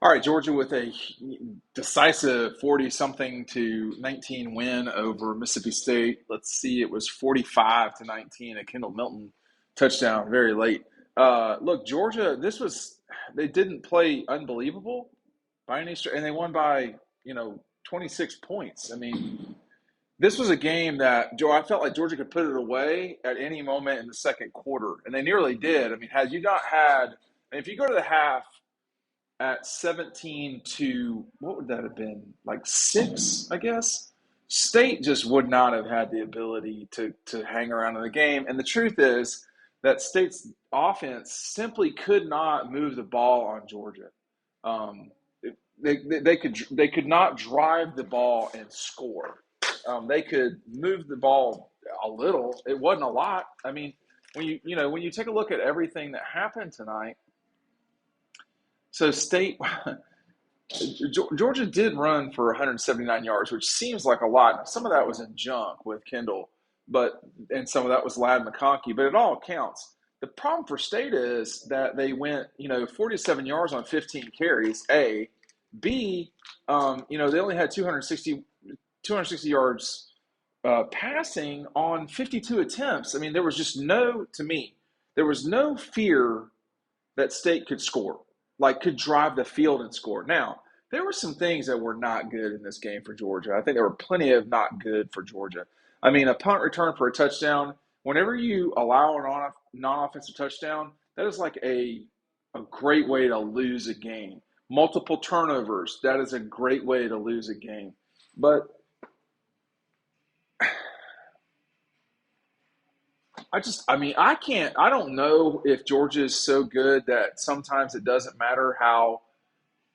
All right, Georgia with a decisive 40-something to 19 win over Mississippi State. Let's see, it was 45 to 19, a Kendall Milton touchdown very late. Look, Georgia, they didn't play unbelievable by any stretch, and they won by, 26 points. I mean, this was a game that, Joe, I felt like Georgia could put it away at any moment in the second quarter, and they nearly did. I mean, had you not had, if you go to the half, at 17 to what would that have been, like 6, I guess, State just would not have had the ability to hang around in the game. And the truth is that State's offense simply could not move the ball on Georgia. um, they could not drive the ball and score. They could move the ball a little. It wasn't a lot. I mean, when you take a look at everything that happened tonight, so State, Georgia did run for 179 yards, which seems like a lot. Now, some of that was in junk with Kendall, and some of that was Ladd McConkey, but it all counts. The problem for State is that they went, 47 yards on 15 carries. A, B, they only had 260 yards passing on 52 attempts. I mean, there was no fear that State could score, like could drive the field and score. Now, there were some things that were not good in this game for Georgia. I think there were plenty of not good for Georgia. I mean, a punt return for a touchdown, whenever you allow a non-offensive touchdown, that is like a great way to lose a game. Multiple turnovers, that is a great way to lose a game. But I don't know if Georgia is so good that sometimes it doesn't matter how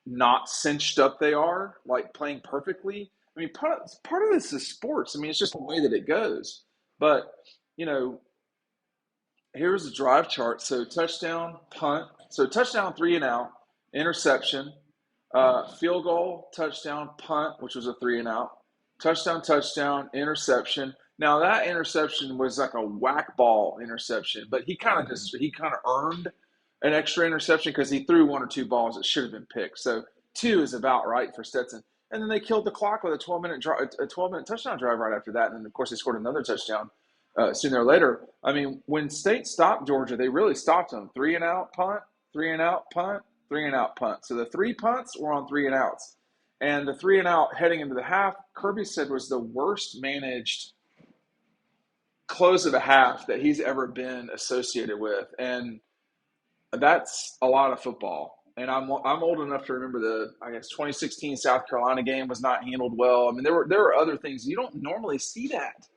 not cinched up they are, like playing perfectly. I mean, part of this is sports. I mean, it's just the way that it goes. But, you know, here's the drive chart. So touchdown, punt. So touchdown, 3 and out, interception, field goal, touchdown, punt, which was a 3 and out, touchdown, interception. Now that interception was like a whack ball interception, but he kind of earned an extra interception because he threw one or two balls that should have been picked. So two is about right for Stetson. And then they killed the clock with a 12-minute touchdown drive right after that. And then of course they scored another touchdown soon later. I mean, when State stopped Georgia, they really stopped them. 3 and out punt, 3 and out punt, 3 and out punt. So the three punts were on 3 and outs. And the 3 and out heading into the half, Kirby said was the worst managed close of a half that he's ever been associated with. And that's a lot of football. And I'm old enough to remember the, I guess, 2016 South Carolina game was not handled well. I mean, there were other things. You don't normally see that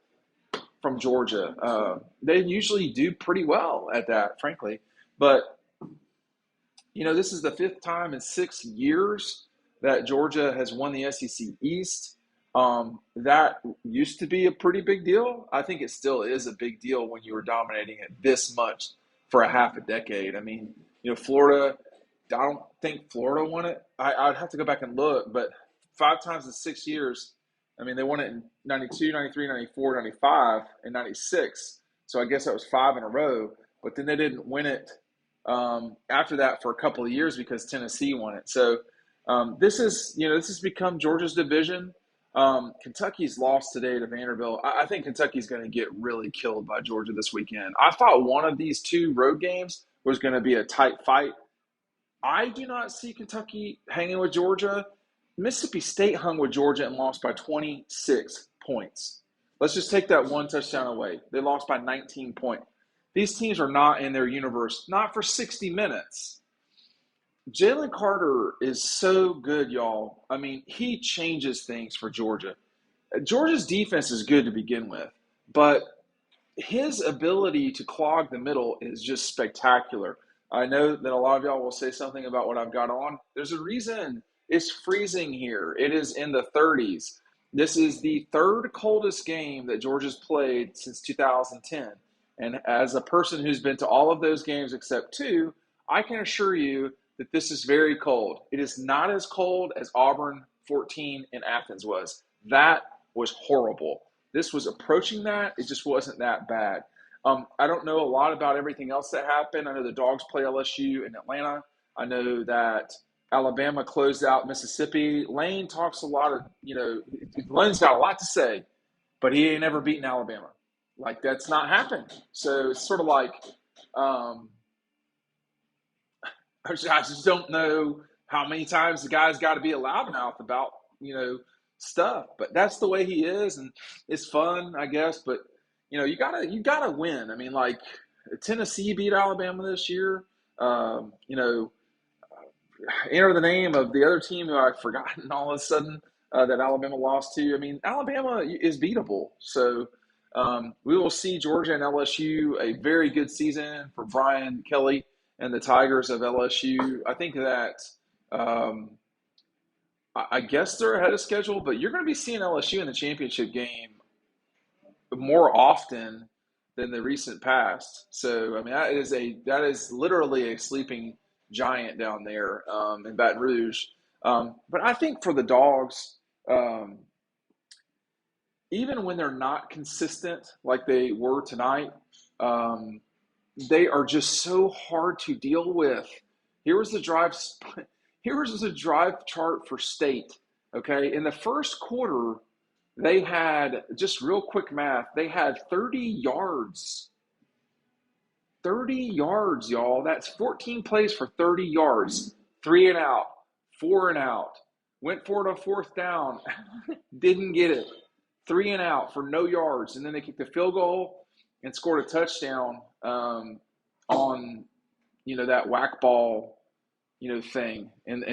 from Georgia. They usually do pretty well at that, frankly. But, this is the fifth time in 6 years that Georgia has won the SEC East. That used to be a pretty big deal. I think it still is a big deal when you were dominating it this much for a half a decade. I mean, Florida, I don't think Florida won it. I'd have to go back and look, but 5 times in 6 years, I mean, they won it in 92, 93, 94, 95, and 96. So I guess that was 5 in a row. But then they didn't win it after that for a couple of years because Tennessee won it. So this has become Georgia's division. Kentucky's lost today to Vanderbilt. I think Kentucky's going to get really killed by Georgia this weekend. I thought one of these two road games was going to be a tight fight. I do not see Kentucky hanging with Georgia. Mississippi State hung with Georgia and lost by 26 points. Let's just take that one touchdown away. They lost by 19 points. These teams are not in their universe, not for 60 minutes. Jalen Carter is so good, y'all. I mean, he changes things for Georgia. Georgia's defense is good to begin with, but his ability to clog the middle is just spectacular. I know that a lot of y'all will say something about what I've got on. There's a reason it's freezing here. It is in the 30s. This is the third coldest game that Georgia's played since 2010. And as a person who's been to all of those games except 2, I can assure you that this is very cold. It is not as cold as Auburn 14 in Athens was. That was horrible. This was approaching that. It just wasn't that bad. I don't know a lot about everything else that happened. I know the Dawgs play LSU in Atlanta. I know that Alabama closed out Mississippi. Lane talks a lot of, Lane's got a lot to say, but he ain't never beaten Alabama. Like, that's not happened. So it's sort of like, um, I just don't know how many times the guy's got to be a loudmouth about, stuff. But that's the way he is, and it's fun, I guess. But you gotta win. I mean, like, Tennessee beat Alabama this year. Um, you know, enter the name of the other team who I've forgotten all of a sudden that Alabama lost to. I mean, Alabama is beatable. So we will see Georgia and LSU, a very good season for Brian Kelee and the Tigers of LSU. I think that um, I guess they're ahead of schedule, but you're going to be seeing LSU in the championship game more often than the recent past. So I mean, that is literally a sleeping giant down there in Baton Rouge. But I think for the Dogs, um, even when they're not consistent like they were tonight, um, they are just so hard to deal with. Here was the drive. Here was the drive chart for State. Okay, in the first quarter, they had, just real quick math, they had 30 yards. 30 yards, y'all. That's 14 plays for 30 yards. 3 and out, 4 and out. Went for it on fourth down. Didn't get it. 3 and out for no yards. And then they kicked a field goal and scored a touchdown on, that whack ball, thing and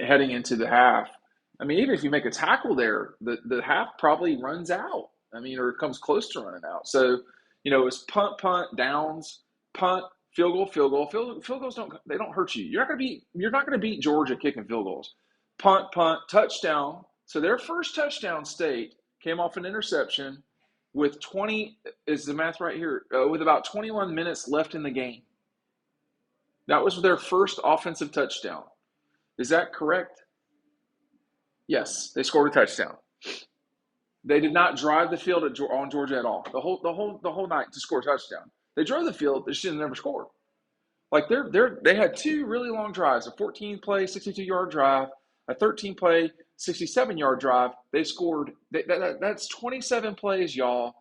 heading into the half. I mean, even if you make a tackle there, the half probably runs out. I mean, or it comes close to running out. So, it was punt, downs, punt, field goal. Field goals don't hurt you. You're not gonna beat Georgia kicking field goals. Punt, touchdown. So their first touchdown, State, came off an interception with 20. Is the math right here? With about 21 minutes left in the game. That was their first offensive touchdown. Is that correct? Yes, they scored a touchdown. They did not drive the field on Georgia at all. The whole night to score a touchdown. They drove the field, they just never scored. Like they had two really long drives: a 14-play, 62-yard drive, a 13-play, 67-yard drive. They scored. That's 27 plays, y'all,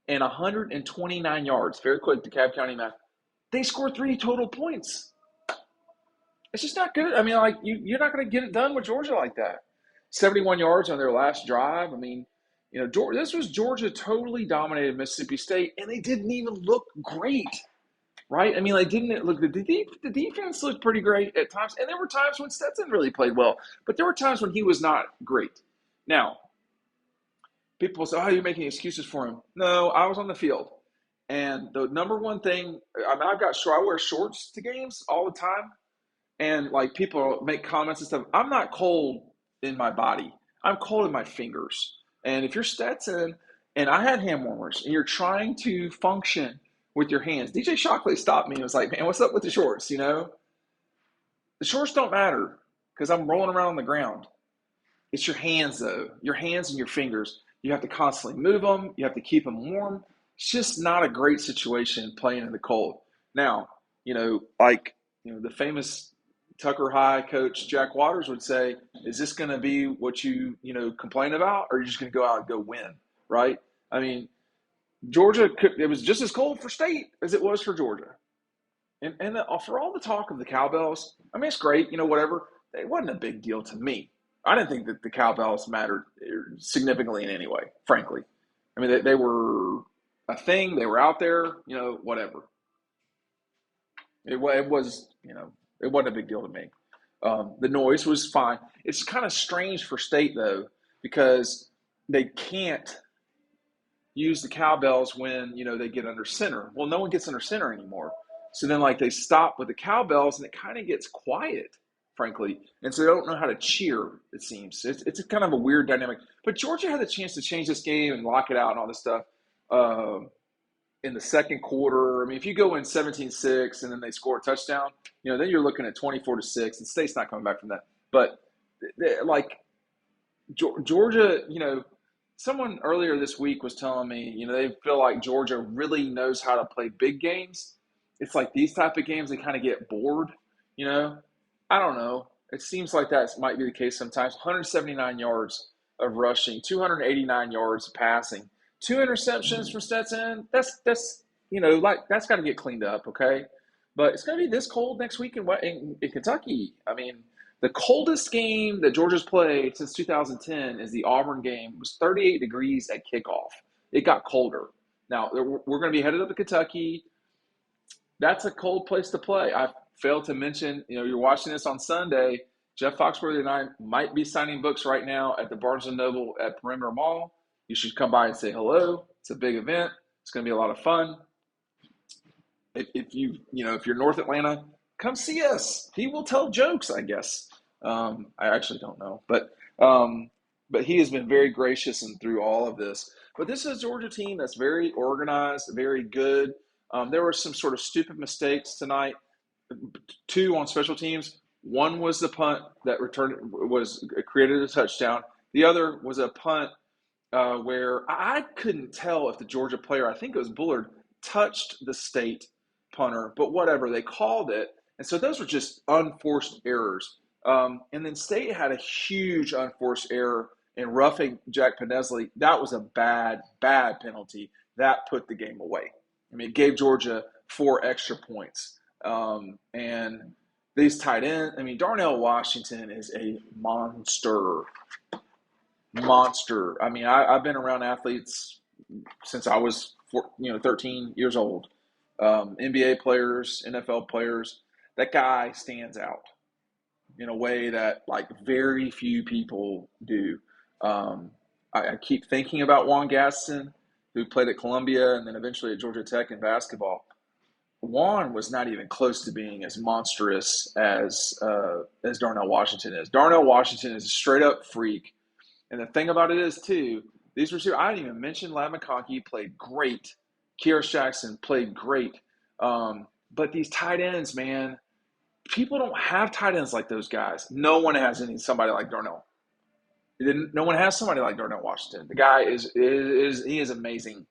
and 129 yards. Very quick, DeKalb County math. They scored 3 total points. It's just not good. I mean, like, you're not going to get it done with Georgia like that. 71 yards on their last drive. I mean, this was Georgia totally dominated Mississippi State, and they didn't even look great, right? I mean, like, didn't it look, the defense looked pretty great at times, and there were times when Stetson really played well, but there were times when he was not great. Now, people say, oh, you're making excuses for him. No, I was on the field. And the number one thing, I mean, I wear shorts to games all the time. And like, people make comments and stuff. I'm not cold in my body. I'm cold in my fingers. And if you're Stetson, and I had hand warmers, and you're trying to function with your hands. DJ Shockley stopped me and was like, man, what's up with the shorts? The shorts don't matter because I'm rolling around on the ground. It's your hands, though. Your hands and your fingers. You have to constantly move them. You have to keep them warm. It's just not a great situation playing in the cold. Now, the famous Tucker High coach Jack Waters would say, is this going to be what you complain about, or are you just going to go out and go win, right? I mean, Georgia, it was just as cold for State as it was for Georgia. And for all the talk of the cowbells, I mean, it's great, whatever. It wasn't a big deal to me. I didn't think that the cowbells mattered significantly in any way, frankly. I mean, they were a thing. They were out there, whatever. It was, it wasn't a big deal to me. The noise was fine. It's kind of strange for State, though, because they can't use the cowbells when, they get under center. Well, no one gets under center anymore. So then, like, they stop with the cowbells, and it kind of gets quiet, frankly. And so they don't know how to cheer, it seems. It's a kind of a weird dynamic. But Georgia had the chance to change this game and lock it out and all this stuff in the second quarter. I mean, if you go in 17-6 and then they score a touchdown, then you're looking at 24-6, and State's not coming back from that. But, Georgia, someone earlier this week was telling me, they feel like Georgia really knows how to play big games. It's like these type of games, they kind of get bored, I don't know. It seems like that might be the case sometimes. 179 yards of rushing, 289 yards of passing, two interceptions for Stetson. That's like that's got to get cleaned up, okay? But it's going to be this cold next week in Kentucky. I mean, the coldest game that Georgia's played since 2010 is the Auburn game. It was 38 degrees at kickoff. It got colder. Now we're going to be headed up to Kentucky. That's a cold place to play. I failed to mention, you're watching this on Sunday. Jeff Foxworthy and I might be signing books right now at the Barnes & Noble at Perimeter Mall. You should come by and say hello. It's a big event. It's going to be a lot of fun. If you're North Atlanta, come see us. He will tell jokes, I guess. I actually don't know, but he has been very gracious and through all of this. But this is a Georgia team that's very organized, very good. There were some sort of stupid mistakes tonight. 2 on special teams. One was the punt that created a touchdown. The other was a punt where I couldn't tell if the Georgia player, I think it was Bullard, touched the state punter, but whatever, they called it. And so those were just unforced errors. And then State had a huge unforced error in roughing Jack Penesley. That was a bad, bad penalty. That put the game away. I mean, it gave Georgia 4 extra points. And these tight ends, Darnell Washington is a monster. I mean, I've been around athletes since I was 13 years old. NBA players, NFL players. That guy stands out in a way that very few people do. I keep thinking about Juan Gaston, who played at Columbia and then eventually at Georgia Tech in basketball. Juan was not even close to being as monstrous as Darnell Washington is. Darnell Washington is a straight up freak. And the thing about it is, too, these receivers, I didn't even mention Ladd McConkey played great. Kyrus Jackson played great. But these tight ends, man, people don't have tight ends like those guys. No one has somebody like Darnell. No one has somebody like Darnell Washington. The guy is amazing.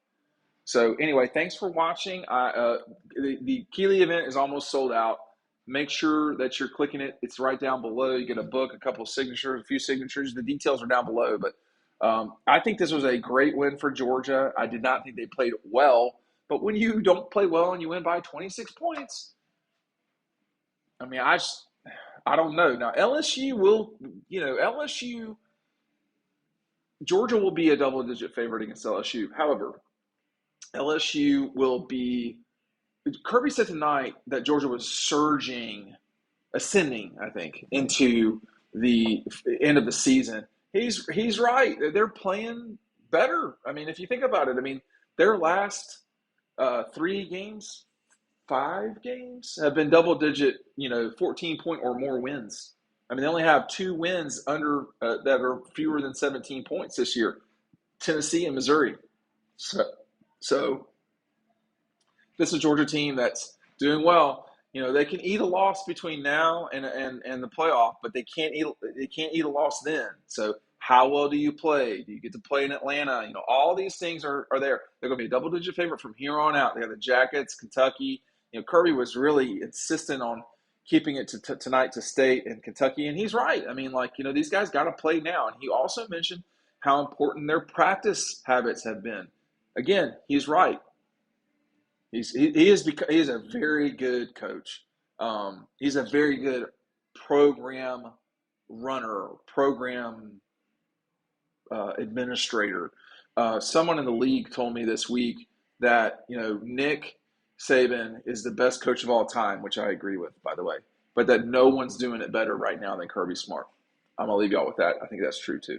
So anyway, thanks for watching. The Kelee event is almost sold out. Make sure that you're clicking it. It's right down below. You get a book, a couple of signatures, a few signatures. The details are down below. But I think this was a great win for Georgia. I did not think they played well. But when you don't play well and you win by 26 points, I don't know. Now, Georgia will be a double-digit favorite against LSU. However, LSU will be – Kirby said tonight that Georgia was ascending, I think, into the end of the season. He's right. They're playing better. If you think about it, their last 5 games have been double-digit, 14-point or more wins. They only have 2 wins under that are fewer than 17 points this year, Tennessee and Missouri. So this is a Georgia team that's doing well. They can eat a loss between now and the playoff, but they can't eat a loss then. So how well do you play? Do you get to play in Atlanta? All these things are there. They're going to be a double-digit favorite from here on out. They have the Jackets, Kentucky. Kirby was really insistent on keeping it to tonight to State and Kentucky, and he's right. These guys got to play now. And he also mentioned how important their practice habits have been. Again, he's right. He is a very good coach. He's a very good program runner, program administrator. Someone in the league told me this week that Nick Saban is the best coach of all time, which I agree with, by the way, but that no one's doing it better right now than Kirby Smart. I'm gonna leave y'all with that. I think that's true too.